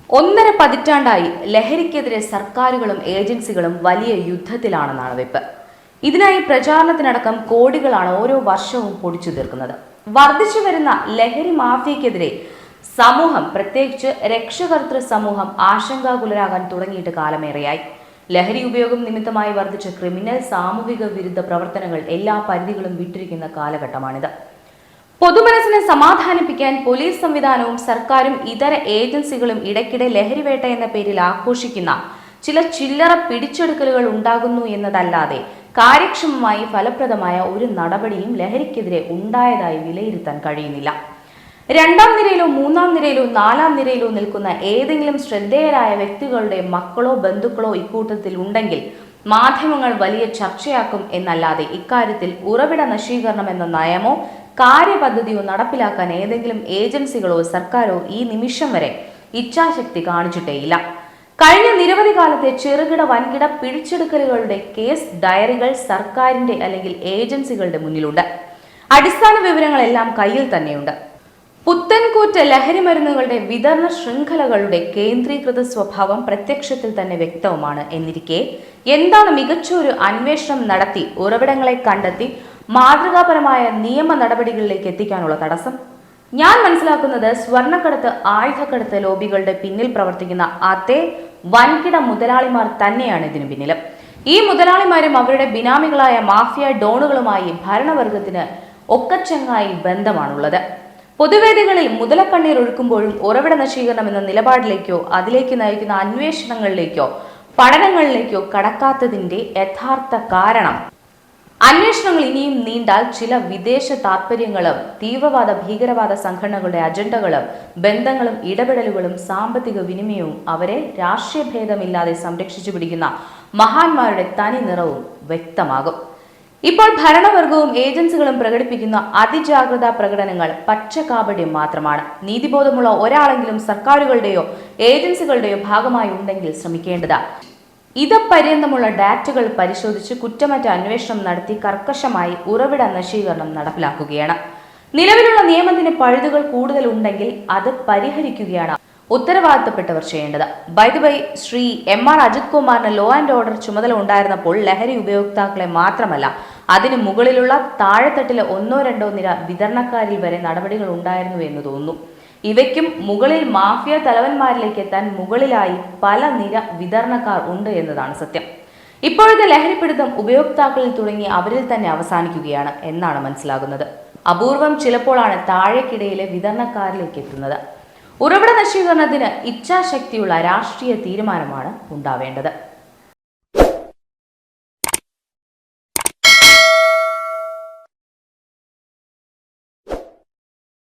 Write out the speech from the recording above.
ഒന്നര പതിറ്റാണ്ടായി ലഹരിക്കെതിരെ സർക്കാരുകളും ഏജൻസികളും വലിയ യുദ്ധത്തിലാണെന്നാണ് വെപ്പ്. ഇതിനായി പ്രചാരണത്തിനടക്കം കോടികളാണ് ഓരോ വർഷവും പൊടിച്ചു തീർക്കുന്നത്. വർദ്ധിച്ചു വരുന്ന ലഹരി മാഫിയക്കെതിരെ സമൂഹം, പ്രത്യേകിച്ച് രക്ഷകർതൃ സമൂഹം ആശങ്കാകുലരാകാൻ തുടങ്ങിയിട്ട് കാലമേറെയായി. ലഹരി ഉപയോഗം നിമിത്തമായി വർദ്ധിച്ച ക്രിമിനൽ സാമൂഹിക വിരുദ്ധ പ്രവർത്തനങ്ങൾ എല്ലാ പരിധികളും വിട്ടിരിക്കുന്ന കാലഘട്ടമാണിത്. പൊതുമനസ്സിനെ സമാധാനിപ്പിക്കാൻ പോലീസ് സംവിധാനവും സർക്കാരും ഇതര ഏജൻസികളും ഇടയ്ക്കിടെ ലഹരിവേട്ട എന്ന പേരിൽ ആഘോഷിക്കുന്ന ചില ചില്ലറ പിടിച്ചെടുക്കലുകൾ ഉണ്ടാകുന്നു എന്നതല്ലാതെ കാര്യക്ഷമമായി ഫലപ്രദമായ ഒരു നടപടിയും ലഹരിക്കെതിരെ ഉണ്ടായതായി വിലയിരുത്താൻ കഴിയുന്നില്ല. രണ്ടാം നിരയിലോ മൂന്നാം നിരയിലോ നാലാം നിരയിലോ നിൽക്കുന്ന ഏതെങ്കിലും ശ്രദ്ധേയരായ വ്യക്തികളുടെ മക്കളോ ബന്ധുക്കളോ ഇക്കൂട്ടത്തിൽ ഉണ്ടെങ്കിൽ മാധ്യമങ്ങൾ വലിയ ചർച്ചയാക്കും എന്നല്ലാതെ ഇക്കാര്യത്തിൽ ഉറവിട നശീകരണം എന്ന നയമോ കാര്യപദ്ധതിയോ നടപ്പിലാക്കാൻ ഏതെങ്കിലും ഏജൻസികളോ സർക്കാരോ ഈ നിമിഷം വരെ ഇച്ഛാശക്തി കാണിച്ചിട്ടേയില്ല. കഴിഞ്ഞ നിരവധി കാലത്തെ ചെറുകിട വൻകിട പിടിച്ചെടുക്കലുകളുടെ കേസ് ഡയറികൾ സർക്കാരിന്റെ അല്ലെങ്കിൽ ഏജൻസികളുടെ മുന്നിലുണ്ട്. അടിസ്ഥാന വിവരങ്ങളെല്ലാം കയ്യിൽ തന്നെയുണ്ട്. പുത്തൻകൂറ്റ ലഹരി മരുന്നുകളുടെ വിതരണ ശൃംഖലകളുടെ കേന്ദ്രീകൃത സ്വഭാവം പ്രത്യക്ഷത്തിൽ തന്നെ വ്യക്തവുമാണ്. എന്നിരിക്കെ എന്താണ് മികച്ച ഒരു അന്വേഷണം നടത്തി ഉറവിടങ്ങളെ കണ്ടെത്തി മാതൃകാപരമായ നിയമ നടപടികളിലേക്ക് എത്തിക്കാനുള്ള തടസ്സം? ഞാൻ മനസ്സിലാക്കുന്നത് സ്വർണ്ണക്കടത്ത്, ആയുധക്കടത്ത് ലോബികളുടെ പിന്നിൽ പ്രവർത്തിക്കുന്ന അതേ വൻകിട മുതലാളിമാർ തന്നെയാണ് ഇതിനു പിന്നിലും. ഈ മുതലാളിമാരും അവരുടെ ബിനാമികളായ മാഫിയ ഡോണുകളുമായി ഭരണവർഗത്തിന് ഒക്കച്ചങ്ങായി ബന്ധമാണുള്ളത്. പൊതുവേദികളിൽ മുതലക്കണ്ണീർ ഒഴുക്കുമ്പോഴും ഉറവിട നശീകരണം എന്ന നിലപാടിലേക്കോ അതിലേക്ക് നയിക്കുന്ന അന്വേഷണങ്ങളിലേക്കോ പഠനങ്ങളിലേക്കോ കടക്കാത്തതിന്റെ യഥാർത്ഥ കാരണം, അന്വേഷണങ്ങൾ ഇനിയും നീണ്ടാൽ ചില വിദേശ താത്പര്യങ്ങളും തീവ്രവാദ ഭീകരവാദ സംഘടനകളുടെ അജണ്ടകളും ബന്ധങ്ങളും ഇടപെടലുകളും സാമ്പത്തിക വിനിമയവും അവരെ രാഷ്ട്രീയ ഭേദമില്ലാതെ സംരക്ഷിച്ചു പിടിക്കുന്ന മഹാന്മാരുടെ തനി നിറവും വ്യക്തമാകും. ഇപ്പോൾ ഭരണവർഗവും ഏജൻസികളും പ്രകടിപ്പിക്കുന്ന അതിജാഗ്രതാ പ്രകടനങ്ങൾ പച്ചക്കാപട്യം മാത്രമാണ്. നീതിബോധമുള്ള ഒരാളെങ്കിലും സർക്കാരുകളുടെയോ ഏജൻസികളുടെയോ ഭാഗമായി ഉണ്ടെങ്കിൽ ശ്രമിക്കേണ്ടത് ഇതപര്യന്തമുള്ള ഡാറ്റകൾ പരിശോധിച്ച് കുറ്റമറ്റ അന്വേഷണം നടത്തി കർക്കശമായി ഉറവിട നശീകരണം നടപ്പിലാക്കുകയാണ്. നിലവിലുള്ള നിയമത്തിന് പഴുതുകൾ കൂടുതൽ ഉണ്ടെങ്കിൽ അത് പരിഹരിക്കുകയാണ് ഉത്തരവാദിത്തപ്പെട്ടവർ ചെയ്യേണ്ടത്. By the by, Shri M R. Ajith കുമാറിന് ലോ ആൻഡ് ഓർഡർ ചുമതല ഉണ്ടായിരുന്നപ്പോൾ ലഹരി ഉപയോക്താക്കളെ മാത്രമല്ല അതിന് മുകളിലുള്ള താഴെത്തട്ടിലെ ഒന്നോ രണ്ടോ നിര വിതരണക്കാരിൽ വരെ നടപടികൾ ഉണ്ടായിരുന്നു എന്ന് തോന്നുന്നു. ഇവയ്ക്കും മുകളിൽ മാഫിയ തലവന്മാരിലേക്ക് എത്താൻ മുകളിലായി പല നിര വിതരണക്കാർ ഉണ്ട് എന്നതാണ് സത്യം. ഇപ്പോഴത്തെ ലഹരിപ്പിടുത്തം ഉപയോക്താക്കളിൽ തുടങ്ങി അവരിൽ തന്നെ അവസാനിക്കുകയാണ് എന്നാണ് മനസ്സിലാകുന്നത്. അപൂർവം ചിലപ്പോഴാണ് താഴേക്കിടയിലെ വിതരണക്കാരിലേക്ക് എത്തുന്നത്. ഉറവിട നശീകരണത്തിന് ഇച്ഛാശക്തിയുള്ള രാഷ്ട്രീയ തീരുമാനമാണ് ഉണ്ടാവേണ്ടത്.